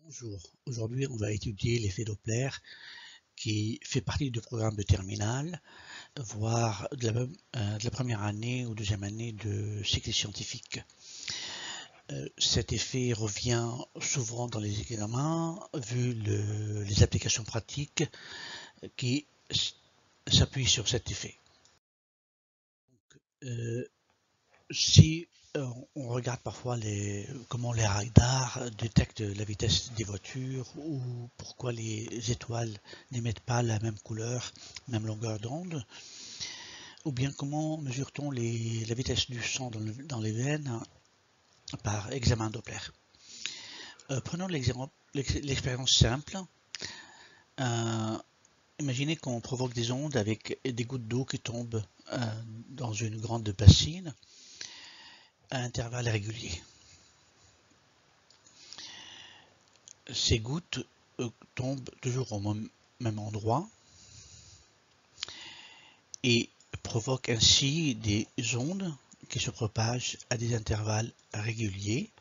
Bonjour, aujourd'hui on va étudier l'effet Doppler qui fait partie du programme de terminale, voire de la première année ou deuxième année de cycle scientifique. Cet effet revient souvent dans les examens vu les applications pratiques qui s'appuient sur cet effet. Si on regarde parfois comment les radars détectent la vitesse des voitures ou pourquoi les étoiles n'émettent pas la même couleur, même longueur d'onde, ou bien comment mesure-t-on la vitesse du sang dans les veines par examen Doppler. Prenons l'expérience simple. Imaginez qu'on provoque des ondes avec des gouttes d'eau qui tombent dans une grande bassine à intervalles réguliers. Ces gouttes tombent toujours au même endroit et provoquent ainsi des ondes qui se propagent à des intervalles réguliers.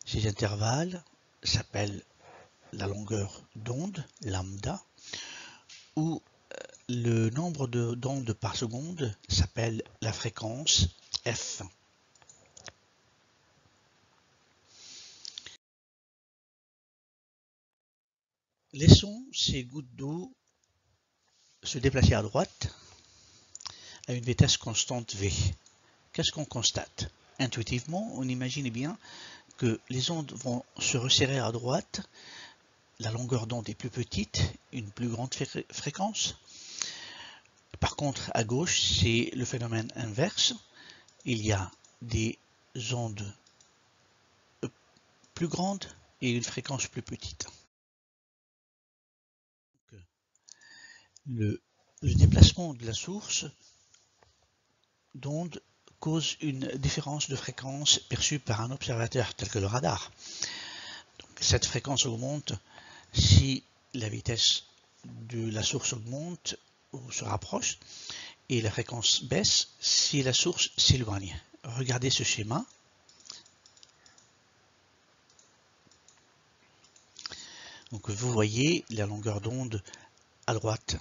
Ces intervalles s'appellent la longueur d'onde, lambda, ou le nombre d'ondes par seconde s'appelle la fréquence f. Laissons ces gouttes d'eau se déplacer à droite à une vitesse constante v. Qu'est-ce qu'on constate? Intuitivement, on imagine bien que les ondes vont se resserrer à droite, la longueur d'onde est plus petite, une plus grande fréquence. Par contre, à gauche, c'est le phénomène inverse. Il y a des ondes plus grandes et une fréquence plus petite. Le déplacement de la source d'onde cause une différence de fréquence perçue par un observateur tel que le radar. Donc, cette fréquence augmente si la vitesse de la source augmente ou se rapproche, et la fréquence baisse si la source s'éloigne. Regardez ce schéma. Donc vous voyez la longueur d'onde à droite,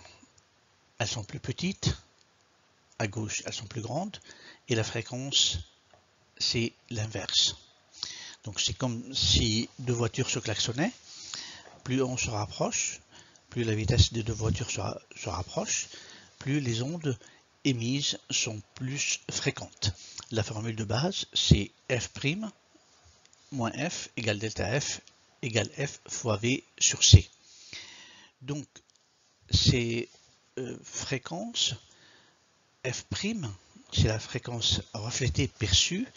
elles sont plus petites, à gauche elles sont plus grandes, et la fréquence c'est l'inverse. Donc c'est comme si deux voitures se klaxonnaient, plus on se rapproche, plus la vitesse des deux voitures se rapproche, plus les ondes émises sont plus fréquentes. La formule de base c'est f' moins f égale delta f égale f fois v sur c. Donc ces fréquences, f', c'est la fréquence reflétée perçue,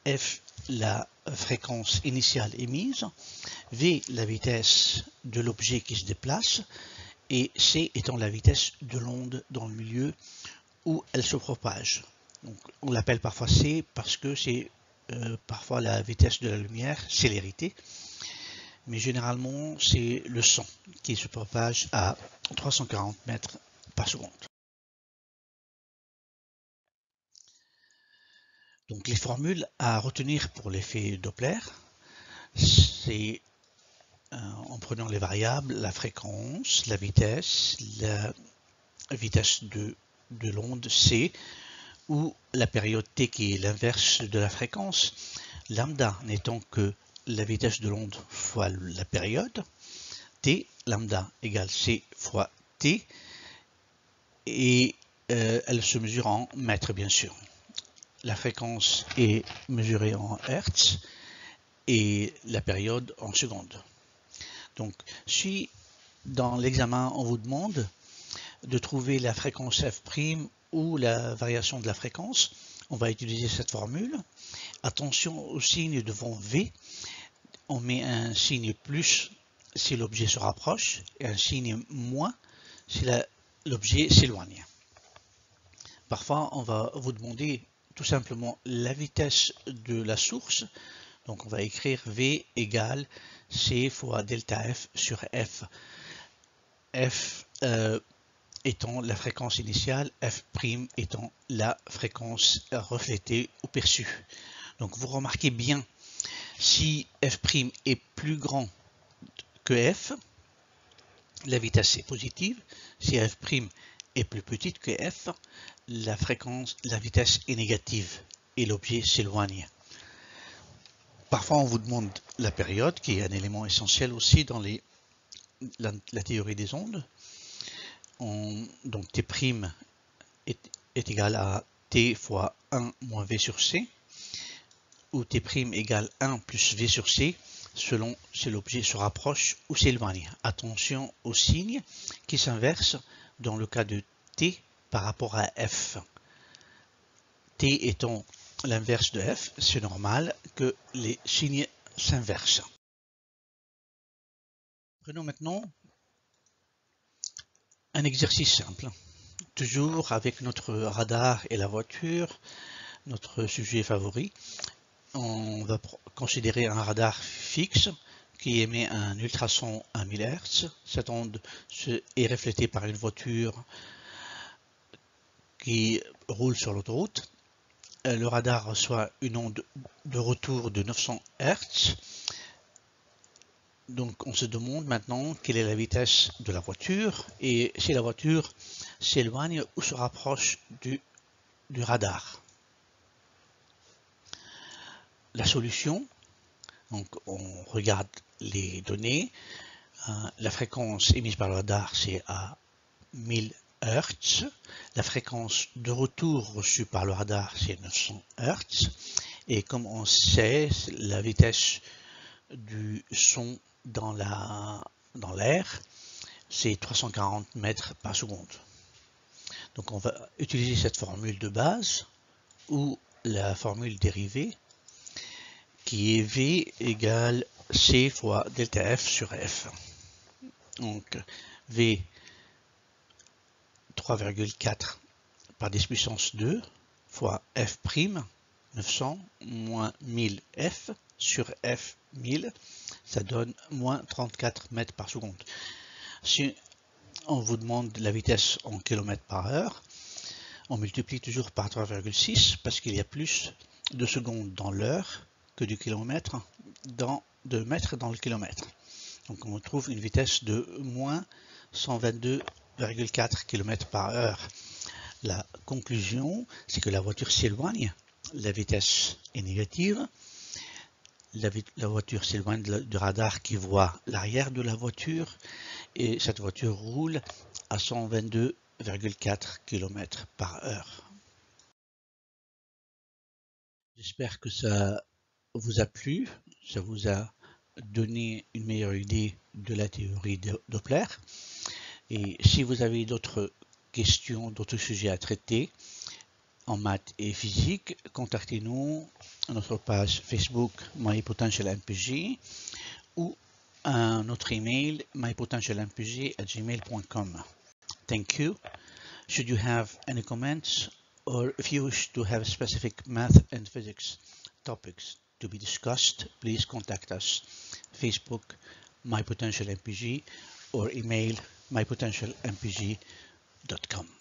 f la fréquence initiale émise, v la vitesse de l'objet qui se déplace, et c étant la vitesse de l'onde dans le milieu où elle se propage. Donc, on l'appelle parfois c parce que c'est parfois la vitesse de la lumière, célérité, mais généralement c'est le son qui se propage à 340 mètres par seconde. Donc les formules à retenir pour l'effet Doppler, c'est en prenant les variables, la fréquence, la vitesse de l'onde c, ou la période t qui est l'inverse de la fréquence, lambda n'étant que la vitesse de l'onde fois la période, t, lambda égale c fois t, et elle se mesure en mètres bien sûr. La fréquence est mesurée en Hertz et la période en secondes. Donc, si dans l'examen on vous demande de trouver la fréquence f' ou la variation de la fréquence, on va utiliser cette formule. Attention au signe devant V, on met un signe plus si l'objet se rapproche et un signe moins si l'objet s'éloigne. Parfois, on va vous demander tout simplement la vitesse de la source. Donc on va écrire V égale C fois delta F sur F. F étant la fréquence initiale, F' étant la fréquence reflétée ou perçue. Donc vous remarquez bien, si F' est plus grand que f, la vitesse est positive. Si f' est plus petite que f, la vitesse est négative et l'objet s'éloigne. Parfois, on vous demande la période, qui est un élément essentiel aussi dans la théorie des ondes. Donc T' est égal à T fois 1 moins V sur C, où T' égale 1 plus V sur C, selon si l'objet se rapproche ou s'éloigne. Attention aux signes qui s'inversent dans le cas de T par rapport à F. T étant l'inverse de F, c'est normal que les signes s'inversent. Prenons maintenant un exercice simple. Toujours avec notre radar et la voiture, notre sujet favori. On va considérer un radar fixe qui émet un ultrason à 1000 Hz. Cette onde est reflétée par une voiture qui roule sur l'autoroute. Le radar reçoit une onde de retour de 900 Hz. Donc on se demande maintenant quelle est la vitesse de la voiture et si la voiture s'éloigne ou se rapproche du radar. La solution, donc on regarde les données. La fréquence émise par le radar, c'est à 1000 Hz. La fréquence de retour reçue par le radar, c'est 900 Hz. Et comme on sait, la vitesse du son dans l'air, c'est 340 mètres par seconde. Donc on va utiliser cette formule de base ou la formule dérivée qui est V égale C fois delta F sur F. Donc V 3,4 par 10 puissance 2 fois F', 900 moins 1000 F sur F 1000, ça donne moins 34 mètres par seconde. Si on vous demande la vitesse en km par heure, on multiplie toujours par 3,6 parce qu'il y a plus de secondes dans l'heure que de mètres dans le kilomètre. Donc on trouve une vitesse de moins 122,4 km par heure. La conclusion, c'est que la voiture s'éloigne, la vitesse est négative, la voiture s'éloigne du radar qui voit l'arrière de la voiture et cette voiture roule à 122,4 km par heure. J'espère que ça vous a plu, ça vous a donné une meilleure idée de la théorie de Doppler. Et si vous avez d'autres questions, d'autres sujets à traiter en maths et physique, contactez-nous à notre page Facebook mypotentialmpg ou à notre email mypotentialmpg@gmail.com. Thank you. Should you have any comments or if you wish to have specific math and physics topics to be discussed, please contact us. Facebook mypotentialmpg or email mypotentialmpg.com.